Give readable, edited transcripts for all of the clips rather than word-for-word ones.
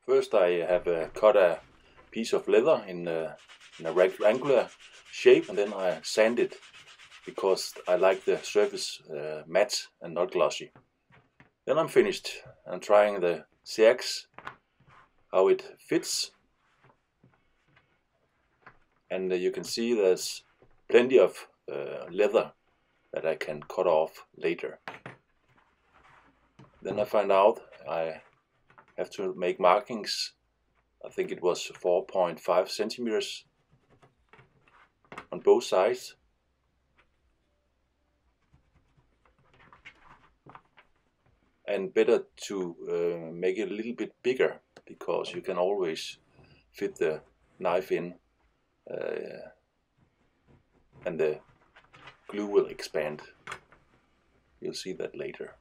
First I have cut a piece of leather in a rectangular shape, and then I sand it because I like the surface matte and not glossy. Then I'm finished. I'm trying the Seax, how it fits, and you can see there's plenty of leather that I can cut off later. Then I find out I have to make markings. I think it was 4.5 centimeters on both sides. And better to make it a little bit bigger, because you can always fit the knife in and the glue will expand. You'll see that later.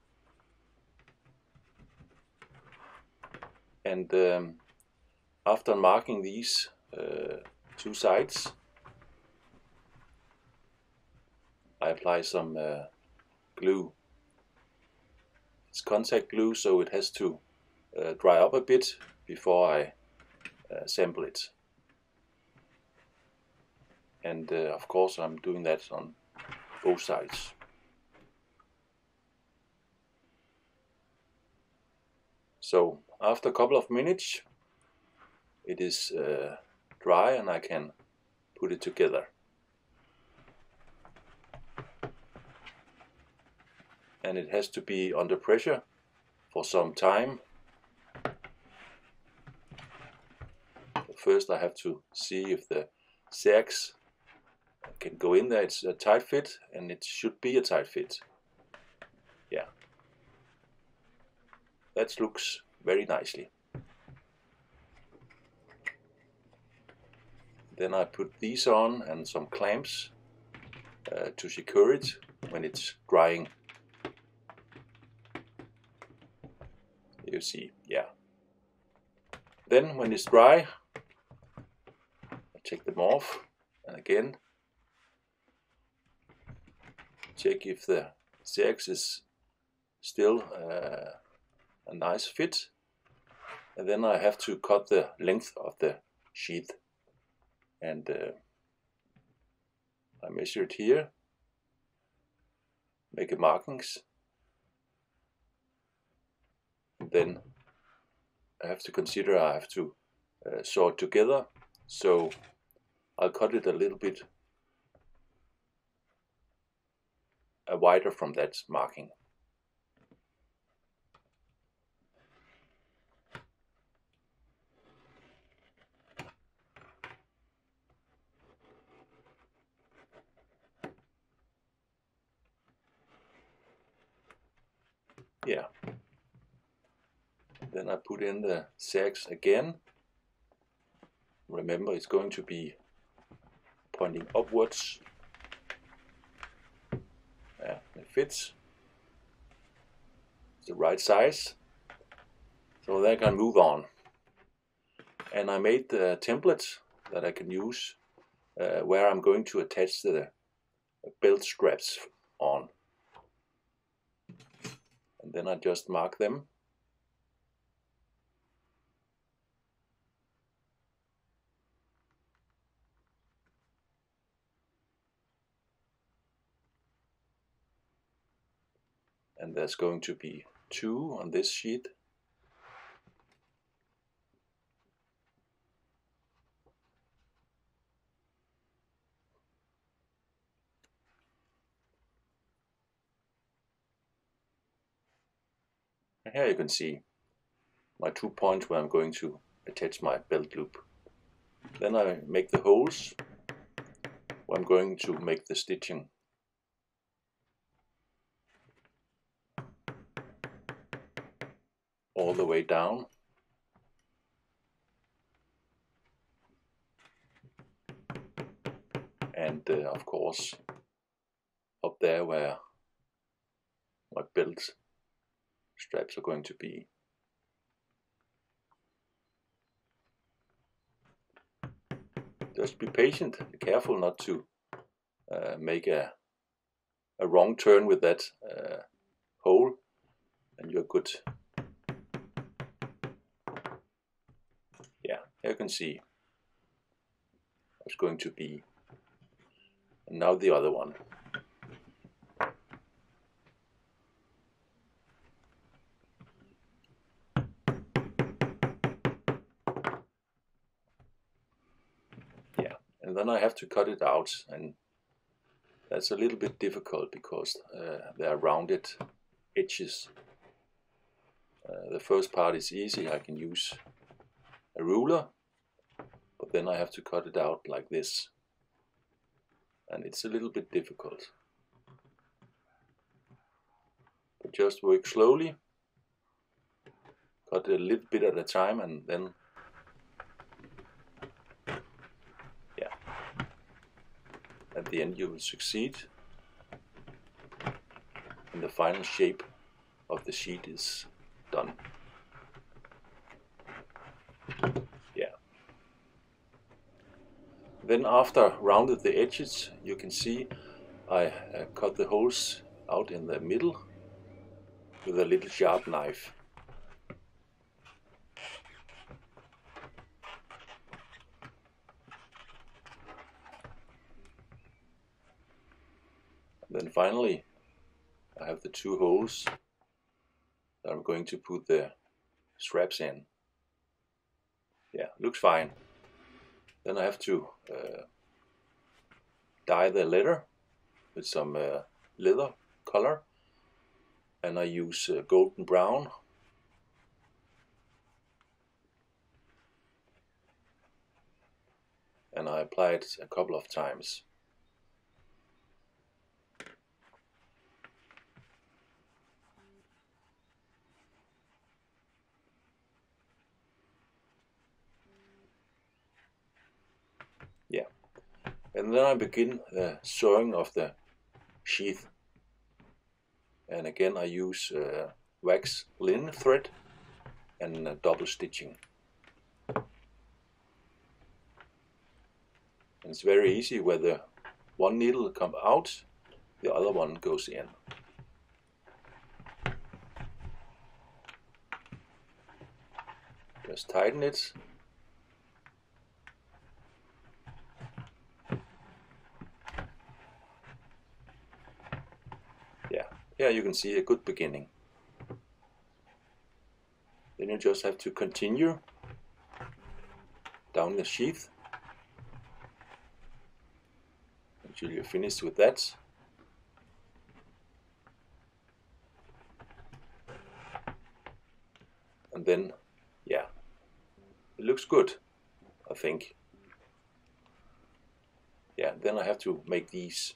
And after marking these two sides, I apply some glue. It's contact glue, so it has to dry up a bit before I assemble it. And of course I'm doing that on both sides. So after a couple of minutes it is dry and I can put it together. And it has to be under pressure for some time. But first I have to see if the Seax can go in there. It's a tight fit, and it should be a tight fit. Yeah, that looks very nicely. Then I put these on and some clamps to secure it when it's drying. You see, yeah. Then when it's dry, I take them off, and again check if the Seax is still a nice fit, and then I have to cut the length of the sheath, and I measure it here, make a markings, and then I have to consider I have to saw it together, so I'll cut it a little bit wider from that marking. Yeah. Then I put in the Seax again. Remember, it's going to be pointing upwards. Yeah, it fits. It's the right size. So then I can move on. And I made the template that I can use where I'm going to attach the belt straps on. And then I just mark them. And there's going to be 2 on this sheet. And here you can see my 2 points where I'm going to attach my belt loop. Then I make the holes where I'm going to make the stitching. All the way down. And of course up there where my belt straps are going to be. Just be patient, be careful not to make a wrong turn with that hole, and you're good. Here you can see how it's going to be. And now the other one. Yeah, and then I have to cut it out, and that's a little bit difficult because there are rounded edges. The first part is easy. I can use a ruler, but then I have to cut it out like this, and it's a little bit difficult. But just work slowly, cut a little bit at a time, and then yeah, at the end you will succeed, and the final shape of the sheet is done. Yeah. Then after rounded the edges, you can see I cut the holes out in the middle with a little sharp knife. And then finally I have the two holes that I'm going to put the straps in. Yeah, looks fine. Then I have to dye the leather with some leather color, and I use golden brown. And I apply it a couple of times. Yeah, and then I begin the sewing of the sheath. And again I use wax linen thread and double stitching. And it's very easy, where the one needle comes out, the other one goes in. Just tighten it. Yeah, here you can see a good beginning. Then you just have to continue down the sheath until you're finished with that. And then, yeah, it looks good, I think. Yeah, then I have to make these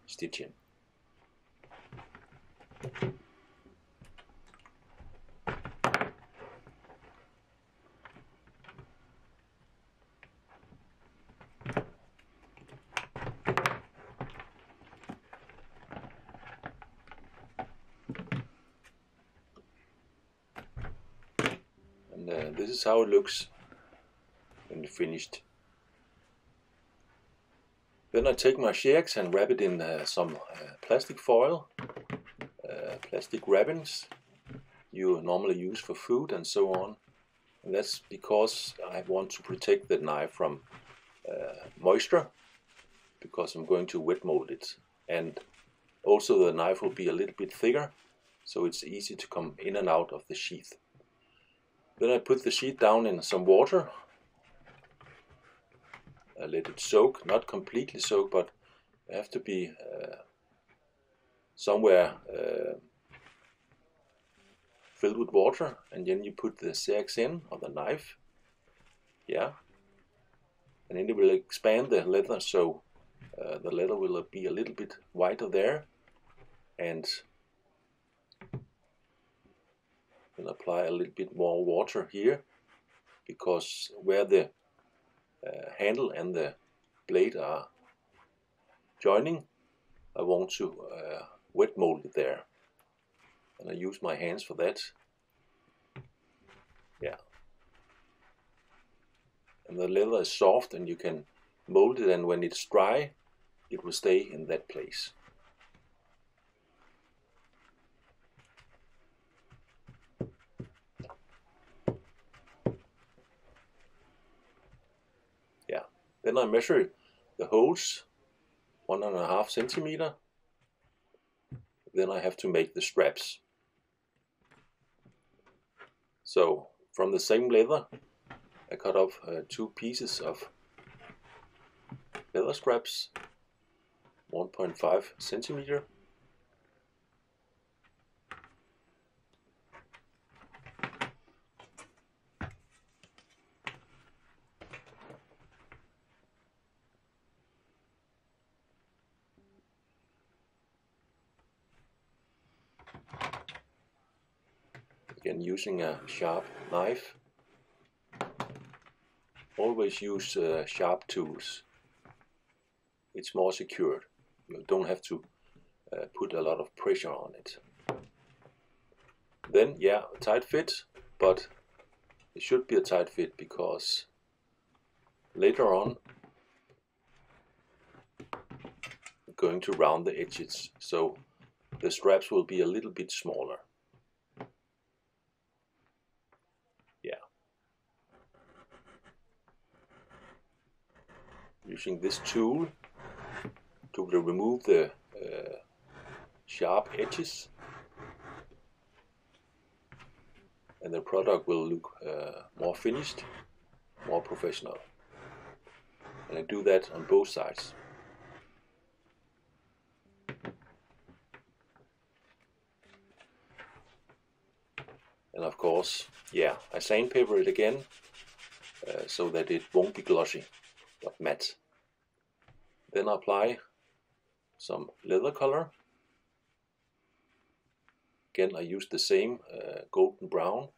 stitching. And this is how it looks when you're finished. Then I take my Sheax and wrap it in some plastic foil, plastic wrappings you normally use for food and so on. And that's because I want to protect the knife from moisture, because I'm going to wet mold it. And also the knife will be a little bit thicker, so it's easy to come in and out of the sheath. Then I put the sheet down in some water. I let it soak, not completely soak, but it have to be somewhere filled with water, and then you put the Seax in, or the knife. Yeah, and then it will expand the leather, so the leather will be a little bit wider there, and then apply a little bit more water here, because where the handle and the blade are joining, I want to wet mold it there, and I use my hands for that. Yeah, and the leather is soft and you can mold it, and when it's dry it will stay in that place. Then I measure the holes 1.5 centimeter. Then I have to make the straps. So from the same leather I cut off 2 pieces of leather straps, 1.5 centimeter. Again, using a sharp knife. Always use sharp tools. It's more secured. You don't have to put a lot of pressure on it. Then, yeah, tight fit, but it should be a tight fit because later on I'm going to round the edges, so the straps will be a little bit smaller. Yeah. Using this tool to remove the sharp edges, and the product will look more finished, more professional. And I do that on both sides. And of course, yeah, I sandpaper it again so that it won't be glossy, but matte. Then I apply some leather color. Again, I use the same golden brown.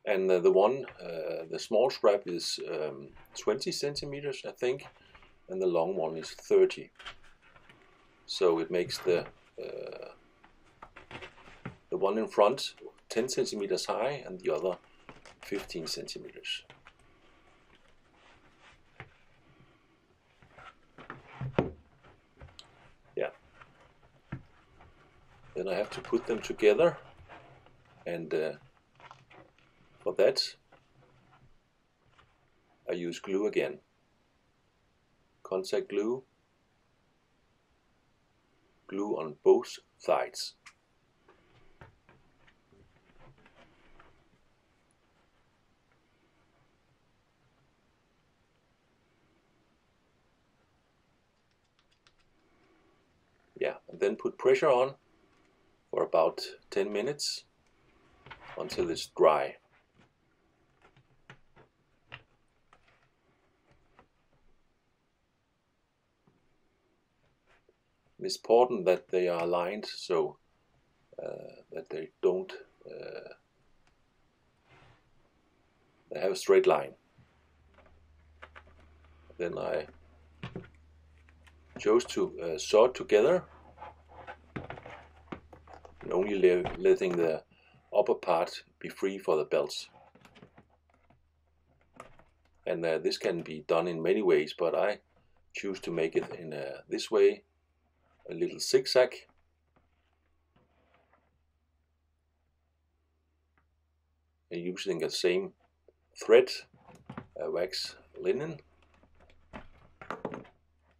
And the small strap is 20 centimeters, I think, and the long one is 30. So it makes the one in front 10 centimeters high and the other 15 centimeters. Yeah. Then I have to put them together, and for that I use glue again. Contact glue. Glue on both sides. Yeah, and then put pressure on for about 10 minutes until it's dry. It's important that they are aligned so that they don't they have a straight line. Then I chose to sew it together, and only letting the upper part be free for the belts. And this can be done in many ways, but I choose to make it in this way, a little zigzag. And using the same thread, wax linen,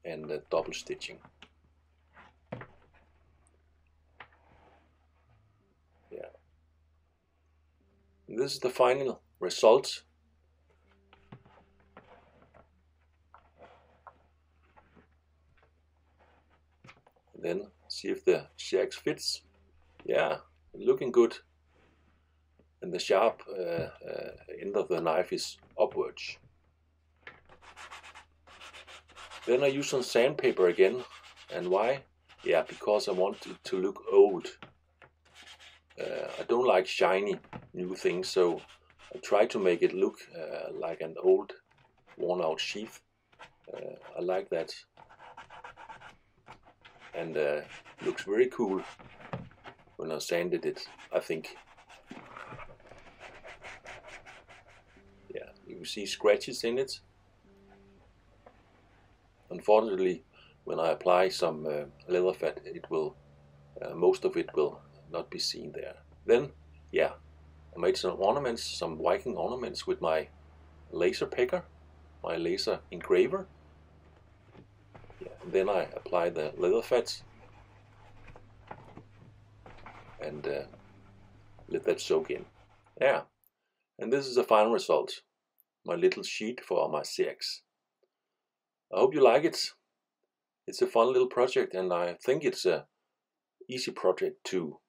and double stitching. Yeah. And this is the final result. And then see if the Sheax fits. Yeah, looking good. And the sharp end of the knife is upwards. Then I use some sandpaper again. And why? Yeah, because I want it to look old. I don't like shiny new things, so I try to make it look like an old worn out sheath. I like that. And looks very cool when I sanded it, I think. Yeah, you can see scratches in it. Unfortunately, when I apply some leather fat, it will most of it will not be seen there. Then, yeah, I made some ornaments, some Viking ornaments with my laser picker, my laser engraver. Yeah, and then I apply the leather fats and let that soak in. Yeah, and this is the final result, my little sheet for my Seax. I hope you like it. It's a fun little project, and I think it's a easy project to